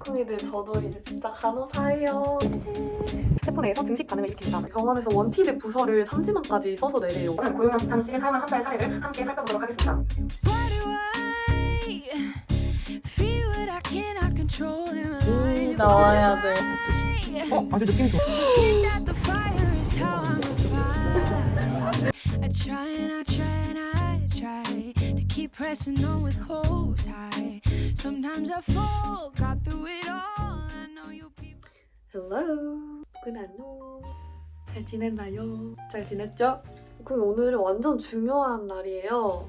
루콩이들 저도 이제 진짜 간호사예요. 세포내에서 증식 반응을 일으킵니다. 병원에서 원티드 부서를 3지만까지 써서 내래요. 오늘 고용량 비타민 C를 사용한 환자의 사례를 함께 살펴보도록 하겠습니다. 나와야 돼. 아주 느낌이 좋아. Pressing on with hopes high. Sometimes I fall, got through it all. I know you'll be. Hello. 안녕. 잘 지냈나요? 잘 지냈죠? 오늘은 완전 중요한 날이에요.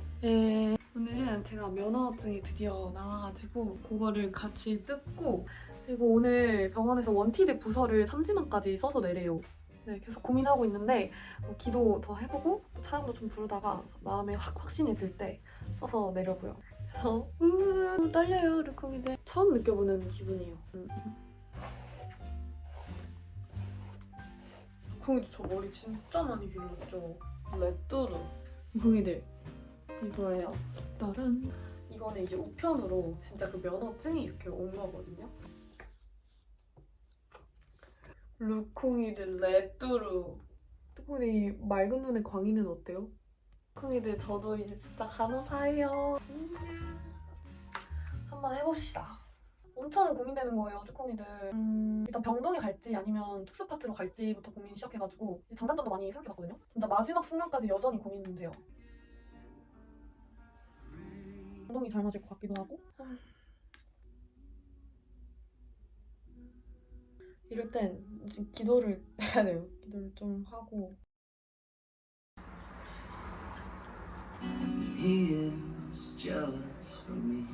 오늘은 제가 면허증이 드디어 나와가지고 그거를 같이 뜯고 그리고 오늘 병원에서 원티드 부서를 3지만까지 써서 내래요. 네, 계속 고민하고 있는데 기도 더 해보고 또 촬영도 좀 부르다가 마음에 확신이 들 때 써서 내려고요. 그래서 떨려요, 루콩이들. 처음 느껴보는 기분이에요. 루콩이도 저 머리 진짜 많이 길렀죠? 레뚜루. 루콩이들 이거예요. 따란. 이거는 이제 우편으로 진짜 그 면허증이 이렇게 온 거거든요. 루콩이들 레뚜루. 루콩이들 맑은 눈의 광희는 어때요? 루콩이들 저도 이제 진짜 간호사예요. 한번 해봅시다. 엄청 고민되는 거예요, 쭈콩이들. 일단 병동에 갈지 아니면 특수파트로 갈지부터 고민 시작해가지고 장단점도 많이 생각해봤거든요. 진짜 마지막 순간까지 여전히 고민돼요. 병동이 잘 맞을 것 같기도 하고. 이럴 땐 기도를 해야 돼요. 기도를 좀 하고. He is jealous for me.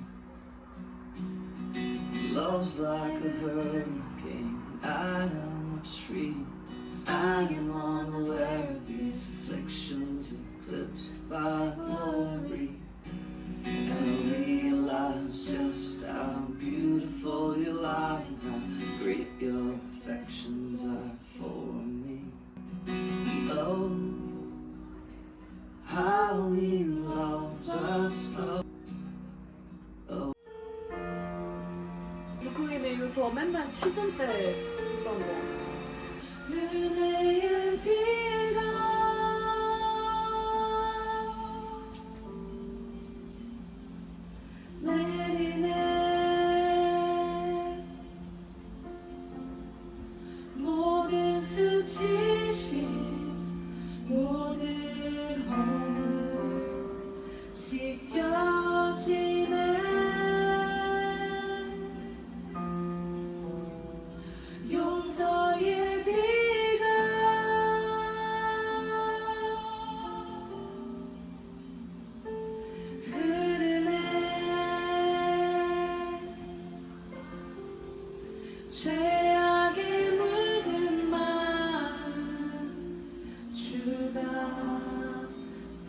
Love's like a hurricane. I am a tree. I am unaware of these afflictions eclipsed by glory. And I realize just how beautiful you are and how great your affections are for me. Oh, how he loves us. 루콩이들 이거 저 맨날 시즌 때 이런 거. 그대의 비가 내리네. 모든 수치심 모든 허물 씻겨지네. 용서의 비가 흐르네. 죄악에 묻은 마음 주가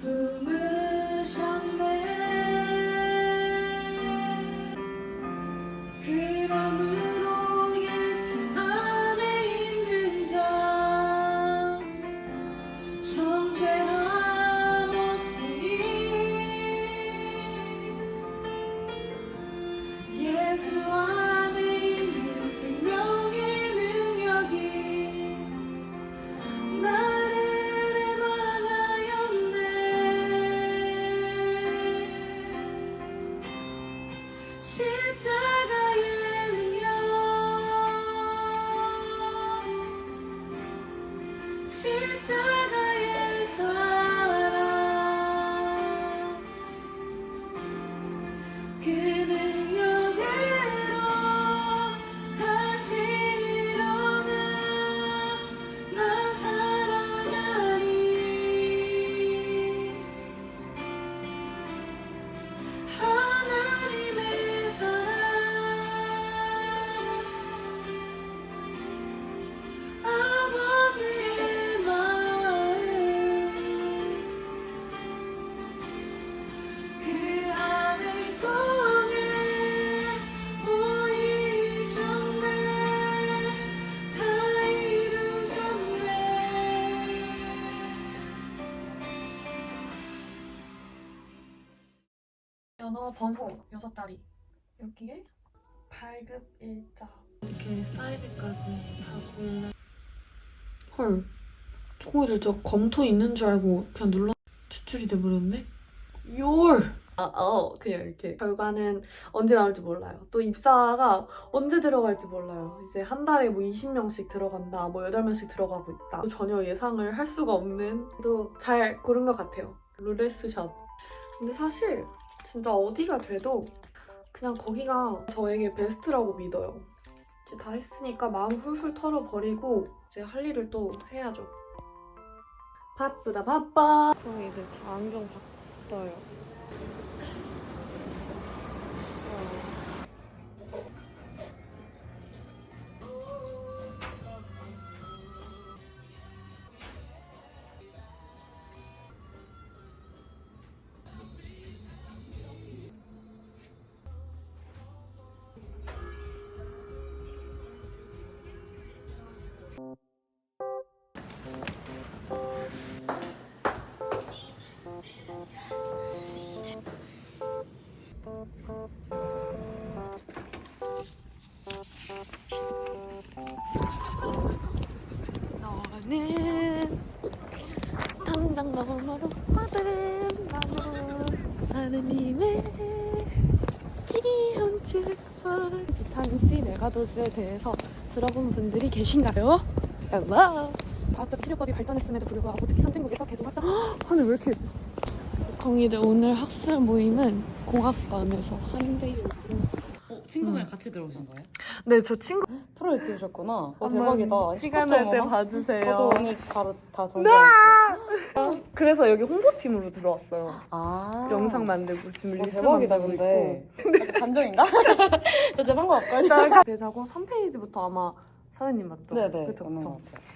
품으셨네. 그러므로 예수 안에 있는 자 정죄함 없으니. 예수 안에 있는 생명의 능력이 나를 해방하였네. 십자가의 능력 십자가의 사랑 그 능력으로 다시 일어나 나 살아나리. 하나님의 사랑 아버지의 마음 그 안을 통해 보이셨네. 다 이루셨네. 면허 번호 6자리 여기에 발급 일자 이렇게 사이즈까지 다 골라. 헐, 초코이들 저 검토 있는 줄 알고 그냥 눌러 제출이 돼버렸네? 그냥 이렇게. 결과는 언제 나올지 몰라요. 또 입사가 언제 들어갈지 몰라요. 이제 한 달에 뭐 20명씩 들어간다, 뭐 8명씩 들어가고 있다. 전혀 예상을 할 수가 없는. 또 잘 고른 것 같아요. 룰레스샷. 근데 사실 진짜 어디가 돼도 그냥 거기가 저에게 베스트라고 믿어요. 이제 다 했으니까 마음 훌훌 털어버리고 이제 할 일을 또 해야죠. 바쁘다 바빠. 이들 저 안경 바꿨어요. 너는 당장 너머로 받은 나는 하느님의 귀여운 축복. 비타민C 메가도즈에 대해서 들어본 분들이 계신가요? Hello. 과학적 치료법이 발전했음에도 불구하고 특히 선진국에서 계속 확산. 아니 왜 이렇게? 공이들 오늘 학술 모임은 공학관에서 한대요. 친구분이랑 같이 들어오신 거예요? 네, 저 친구. 프로에 찍으셨구나. 한번 대박이다. 시간 날 때 19.5만? 봐주세요. 저 오늘 바로 다 전달할게요. 그래서 여기 홍보팀으로 들어왔어요. 아. 영상 만들고 지금 와, 리스 대박이다, 만들고 근데. 있고. 반정인가? 저 제가 한거 같거든요. 그래서 하고 3페이지부터 아마 사연님 맞죠? 네네. 그쵸, 맞는 그쵸. 것 같아요.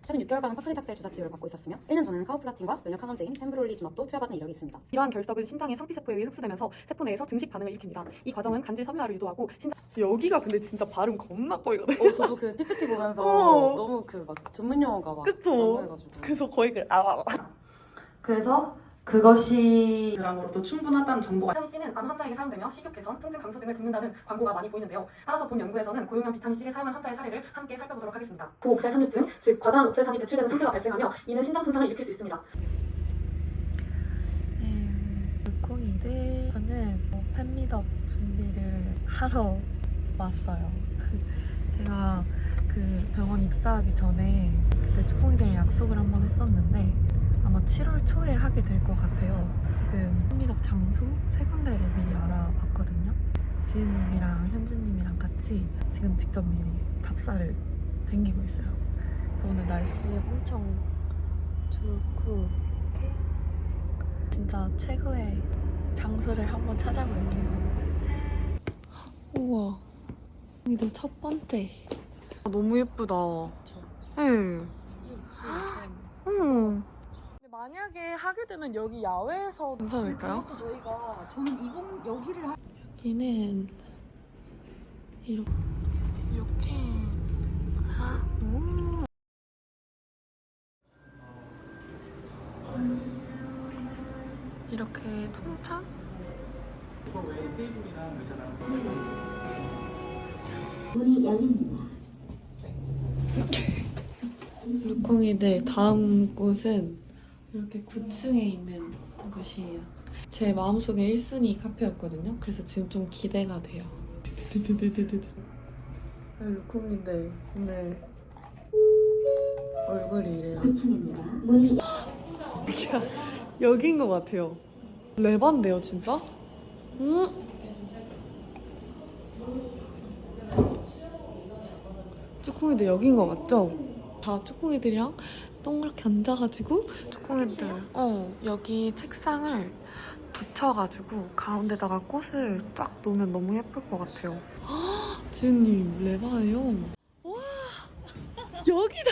최근 6개월간 파크리닥셀 주사 치료를 받고 있었으며 1년 전에는 카우플라틴과 면역 항암제인 펜브롤리즈맙도 투여받은 이력이 있습니다. 이러한 결석은 신장의 상피세포에 의해 흡수되면서 세포 내에서 증식 반응을 일으킵니다. 이 과정은 간질 섬유화를 유도하고 신장 여기가 근데 진짜 발음 겁나 꼬이거든요. 저도 그 PPT 보면서 너무 그 막 전문 용어가 막 그쵸? 많아가지고. 그래서 거의 그래서 그것이 그람으로도 충분하다는 정보가 비타민 C는 안 환자에게 사용되며 식욕 개선, 통증 감소 등을 돕는다는 광고가 많이 보이는데요. 따라서 본 연구에서는 고용량 비타민 C를 사용한 환자의 사례를 함께 살펴보도록 하겠습니다. 고옥살 삼육증, 즉 과다한 옥살산이 배출되는 상태가 발생하며 이는 신장 손상을 일으킬 수 있습니다. 물콩이들 저는 팬미업 준비를 하러 왔어요. 제가 그 병원 입사하기 전에 그때 초콩이들 약속을 한번 했었는데 아마 7월 초에 하게 될 것 같아요. 지금 팬미업 장소 3군데를 미리 알아봤거든요. 지은님이랑 현주님이랑 같이 지금 직접 미리 답사를 댕기고 있어요. 그래서 오늘 날씨 엄청 좋고 이렇게 진짜 최고의 장소를 한번 찾아볼게요. 우와, 이들 첫 번째. 너무 예쁘다. 응. 응. 만약에 하게 되면 여기 야외에서 괜찮을까요? 그것도 저희가 저는 여기를 여기는 이렇게. 오. 이렇게 통창? 문이 열립니다. 물콩이들 다음 곳은 이렇게 9층에 있는 곳이에요. 제 마음속에 1순위 카페였거든요. 그래서 지금 좀 기대가 돼요. 물콩이들 오늘 얼굴이 이래요. 9층입니다. 문이 여기인 것 같아요. 레반데요, 진짜? 응? 쭈콩이들 여기인 것 같죠? 다 쭈콩이들이랑 동그랗게 앉아가지고 쭈콩이들 여기 책상을 붙여가지고 가운데다가 꽃을 쫙 놓으면 너무 예쁠 것 같아요. 지은님 레바예요. 와 여기다.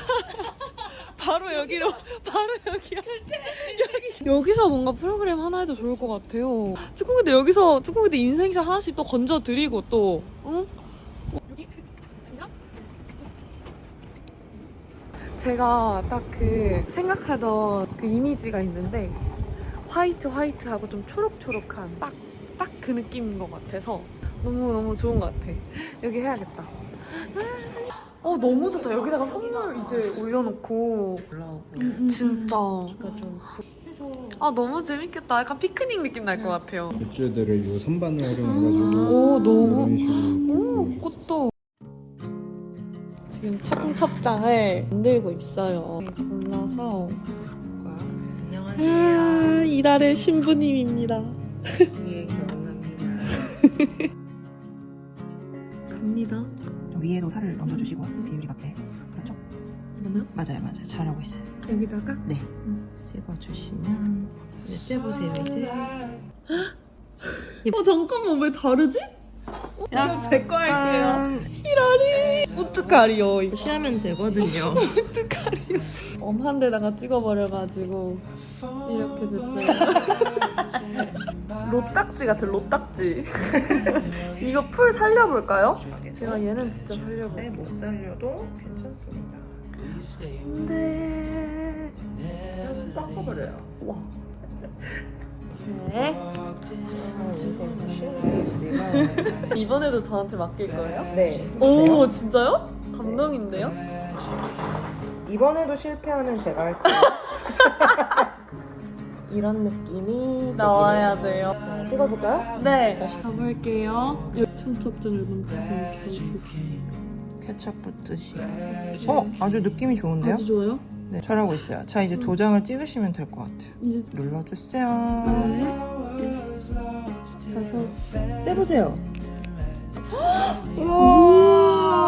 바로 여기로 바로 여기야. 여기서 뭔가 프로그램 하나 해도 좋을 것 같아요. 쭈콩이들 여기서 쭈콩이들 인생샷 하나씩 또 건져드리고 또 응? 여기 아니야? 제가 딱 그 생각하던 그 이미지가 있는데 화이트하고 좀 초록초록한 딱 그 느낌인 것 같아서 너무너무 좋은 것 같아. 여기 해야겠다. 너무 좋다. 여기다가 선물 이제 올려놓고. 진짜. 너무 재밌겠다. 약간 피크닉 느낌 날 것 같아요. 굿즈들을 요 선반을 활용해가지고 너무. 이런 식으로 꽃도. 지금 청첩장을 만들고 있어요. 골라서. 안녕하세요. 이달의 신부님입니다. 예, 결혼합니다. 갑니다. 위에도 살을 얹어주시고 비율이 맞게. 그렇죠? 이거요? 맞아요. 잘하고 있어요. 여기다가? 네. 찝어주시면 이제 떼보세요 이제. 잠깐만 왜 다르지? 이거 제 거 할게요. 히라리. 우뚜까리요. 이거 시하면 되거든요. 우뚜까리요. 엄한 데다가 찍어버려가지고 이렇게 됐어요. 로딱지 같아, 로딱지. 이거 풀 살려볼까요? 제가 얘는 진짜 살려볼게요. 못 살려도 괜찮습니다. 네. 닦아버려요. 와. 네. 이번에도 저한테 맡길 거예요? 네. 오, 진짜요? 감동인데요? 이번에도 실패하면 제가 할게요. 이런 느낌이 나와야 돼요. 자, 찍어볼까요? 네. 가볼게요. 청첩장을 멈추지. 케첩 붙듯이. 아주 느낌이 좋은데요? 아주 좋아요? 네, 잘하고 있어요. 자, 이제 도장을 찍으시면 될 것 같아요. 이제 눌러주세요. 가서 떼보세요. 우와,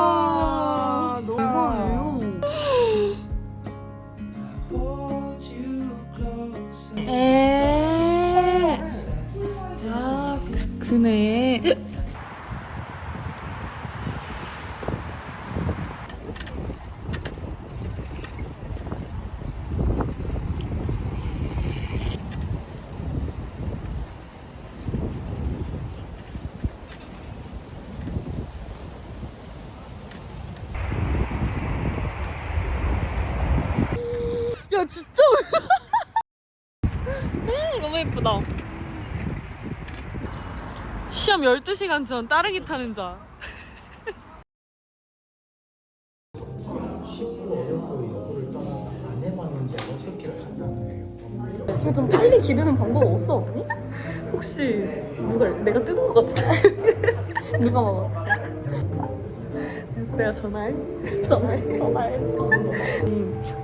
너무 이거예요. 그네. 야 진짜 너무 예쁘다. 시험 12시간 전 따릉이 타는 자. 이거 좀 빨리 기르는 방법 없어 언니? 혹시 내가 뜯은 것 같은데? 누가 먹었어? 내가 전화했죠.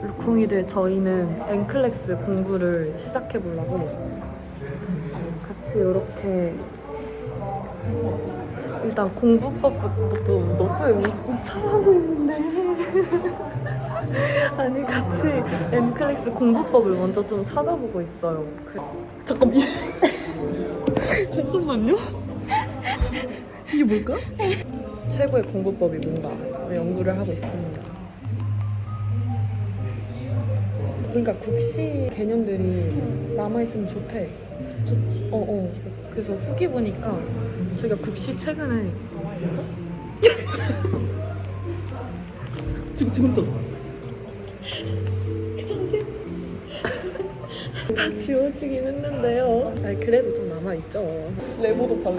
루콩이들 저희는 N클래스 공부를 시작해 보려고 같이 이렇게 일단 공부법부터 너도 못하고 있는데 아니 같이 N클래스 공부법을 먼저 좀 찾아보고 있어요. 잠깐만요. 이게 뭘까? 최고의 공부법이 뭔가 연구를 하고 있습니다. 그러니까 국시 개념들이 남아있으면 좋대. 좋지. 그래서 후기 보니까 저희가 국시 최근에 지금 두근떠. 괜찮으세요? 다 지워지긴 했는데요. 아니 그래도 좀 남아있죠. 레모도파.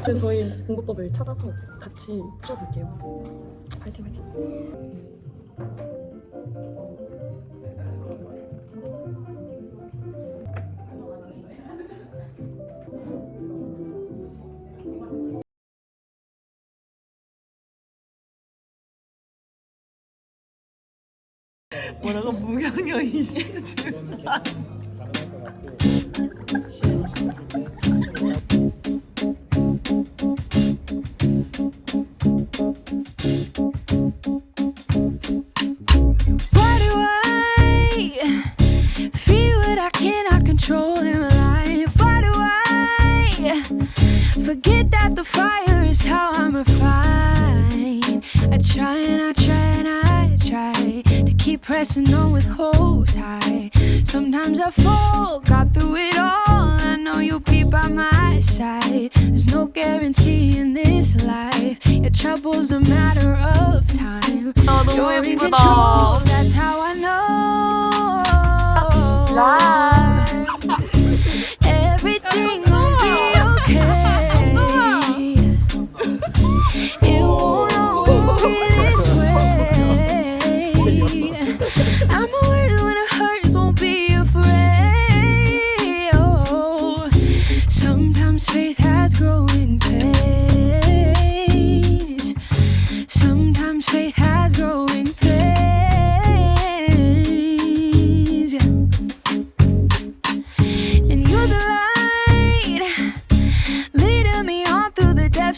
그래서 저희 공부법을 찾아서 같이 풀어볼게요. 파이팅. 뭐라고 무경영이시 지금. Why do I feel what I cannot control in my life? Why do I forget that the fire is how I'm refined? I try and I try and I try to keep pressing on with hopes high. Sometimes I fall, got through it all. I know you'll be by my side. There's no guarantee in this life. Your trouble's a matter of time. You're in control, that's how I know. Everything will be okay.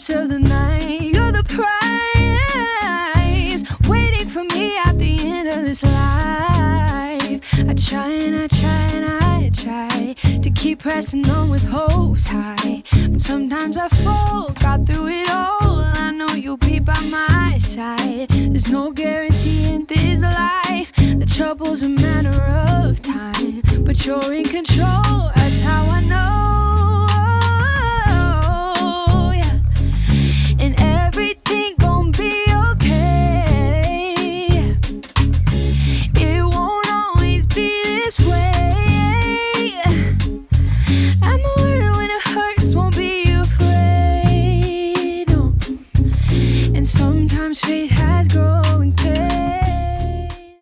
depths of the night. You're the prize waiting for me at the end of this life. I try and I try and I try to keep pressing on with hopes high, but sometimes I fall. Got through it all, I know you'll be by my side. There's no guarantee in this life. The trouble's a matter of time, but you're in control. That's how I know. Yeah. And everything gon' be okay. It won't always be this way. I'm a word when it hurts, won't be afraid. No. And sometimes faith